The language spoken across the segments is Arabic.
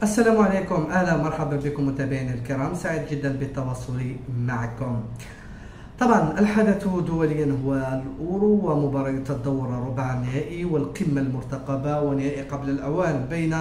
السلام عليكم، اهلا ومرحبا بكم متابعينا الكرام، سعيد جدا بالتواصل معكم. طبعا الحدث دوليا هو الأورو ومباراة الدور ربع النهائي والقمة المرتقبة ونهائي قبل الأوان بين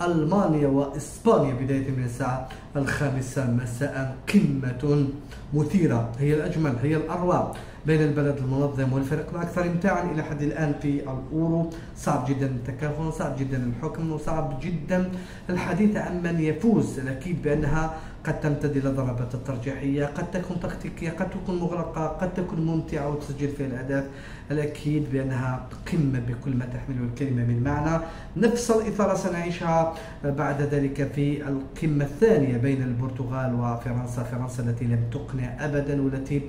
ألمانيا وإسبانيا بداية من الساعة 5 مساء. قمة مثيرة، هي الأجمل، هي الأروع بين البلد المنظم والفريق الأكثر إمتاعا إلى حد الآن في الأورو. صعب جدا التكهن، صعب جدا الحكم، وصعب جدا الحديث عن من يفوز. الأكيد بأنها قد تمتد إلى ضربات الترجيحية، قد تكون تكتيكية، قد تكون مغلقة، قد تكون ممتعة وتسجل فيها الأهداف. الأكيد بأنها قمة بكل ما تحمله الكلمة من معنى. نفس الإثارة سنعيشها بعد ذلك في القمة الثانية بين البرتغال وفرنسا. فرنسا التي لم تقنع أبدا والتي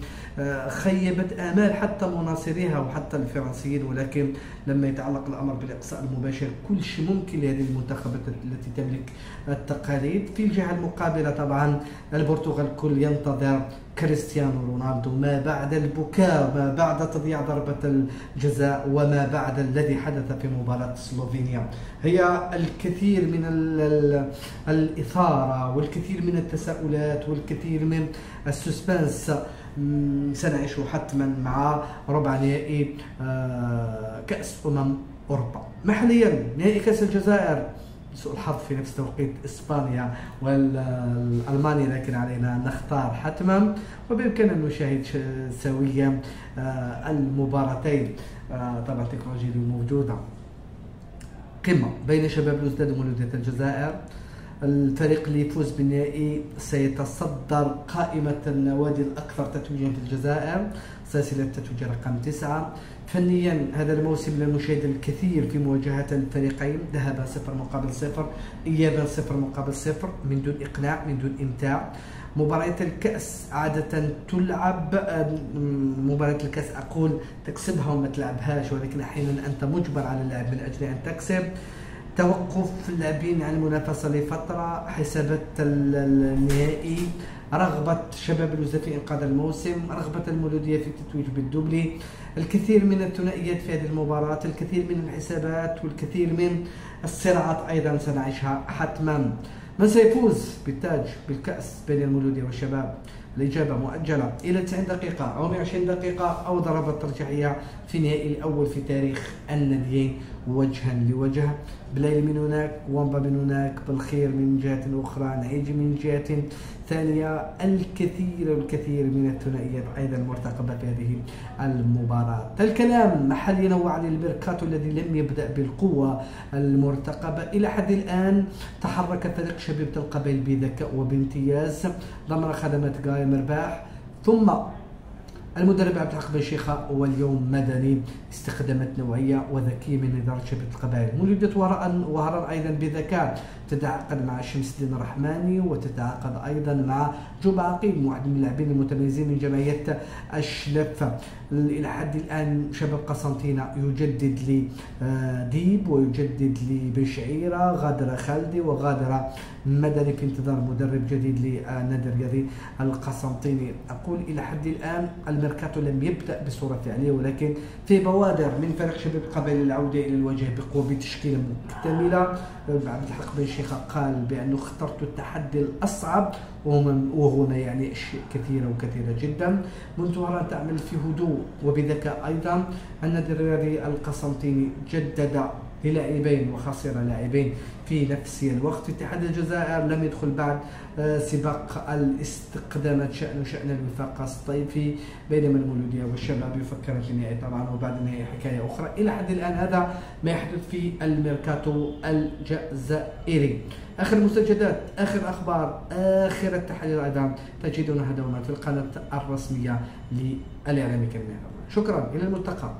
خيبت آمال حتى مناصريها وحتى الفرنسيين، ولكن لما يتعلق الأمر بالإقصاء المباشر كل شيء ممكن لهذه المنتخبات التي تملك التقاليد. في الجهة المقابلة طبعا البرتغال الكل ينتظر كريستيانو رونالدو، ما بعد البكاء، ما بعد تضييع ضربة الجزاء، وما بعد الذي حدث في مباراة سلوفينيا. هي الكثير من الإثارة والكثير من التساؤلات والكثير من السسبنس سنعيشه حتما مع ربع نهائي كأس أوروبا. محليا نهائي كأس الجزائر، سوء الحظ في نفس توقيت اسبانيا والالمانيا، لكن علينا نختار حتما، وبامكاننا أن نشاهد سويا المباراتين. طبعا التكنولوجيا موجوده. قمه بين شباب بلوزداد ومولودية الجزائر. الفريق اللي يفوز بالنهائي سيتصدر قائمة النوادي الأكثر تتويجا في الجزائر، سلسلة التتويج رقم 9. فنيا هذا الموسم لم نشاهد الكثير في مواجهات الفريقين، ذهابا 0-0، إيابا 0-0، من دون إقناع، من دون إمتاع. مباريات الكأس عادة تلعب، مباراة الكأس أقول تكسبها وما تلعبهاش، ولكن أحيانا أنت مجبر على اللعب من أجل أن تكسب. توقف اللاعبين عن المنافسة لفترة، حسابات النهائي، رغبة شباب بلوزداد في إنقاذ الموسم، رغبة المولودية في التتويج بالدوبلي، الكثير من الثنائيات في هذه المباراة، الكثير من الحسابات والكثير من الصراعات أيضا سنعيشها حتما. من سيفوز بالتاج بالكأس بين المولودية والشباب؟ الإجابة مؤجلة إلى 90 دقيقة أو 120 دقيقة أو ضربة ترجيحية في النهائي الأول في تاريخ الناديين وجها لوجه. بلايل من هناك، وامبا من هناك، بالخير من جهة أخرى، نعيجي من جهة ثانية. الكثير والكثير من الثنائيات أيضا مرتقبة في هذه المباراة. الكلام محليا نوع عن الميركاتو الذي لم يبدأ بالقوة المرتقبة إلى حد الآن. تحرك فريق شبيبة القبائل بذكاء وبامتياز ضمن خدمات غاية مرباح، ثم المدرب عبد الحق بن شيخة واليوم مدني، استخدامات نوعية وذكية من إدارة شبيبة القبائل. مولودية وهران أيضا بذكاء، تتعاقد مع شمس الدين الرحماني وتتعاقد أيضا مع جوب عقيل، واحد من اللاعبين المتميزين من جمعية الشلف. إلى حد الآن شباب قسنطينة يجدد لي ديب ويجدد لي بشعيرة، غادر خالدي وغادر مدني في انتظار مدرب جديد للنادي الرياضي القسنطيني. أقول إلى حد الآن الميركاتو لم يبدأ بصورة فعلية، ولكن في بوادر من فريق شباب القبائل للعودة إلى الوجه بقوة بتشكيلة مكتملة. عبد الحق بن شيخة قال بأنه اخترت التحدي الأصعب، وهو ما يعني أشياء كثيرة وكثيرة جدا. منذ هران تعمل في هدوء وبذكاء أيضا. النادي الرياضي القسنطيني جدد للاعبين وخسر لاعبين في نفس الوقت. اتحاد الجزائر لم يدخل بعد سباق الاستقدامات شأن الوفاق الصيفي، بينما المولودية والشباب يفكر في النهائي طبعا، وبعد النهائي حكاية أخرى. إلى حد الآن هذا ما يحدث في الميركاتو الجزائري. آخر المستجدات، آخر أخبار، آخر التحاليل أيضا تجدونها دوما في القناة الرسمية للإعلامي كريم. شكرا، إلى الملتقى.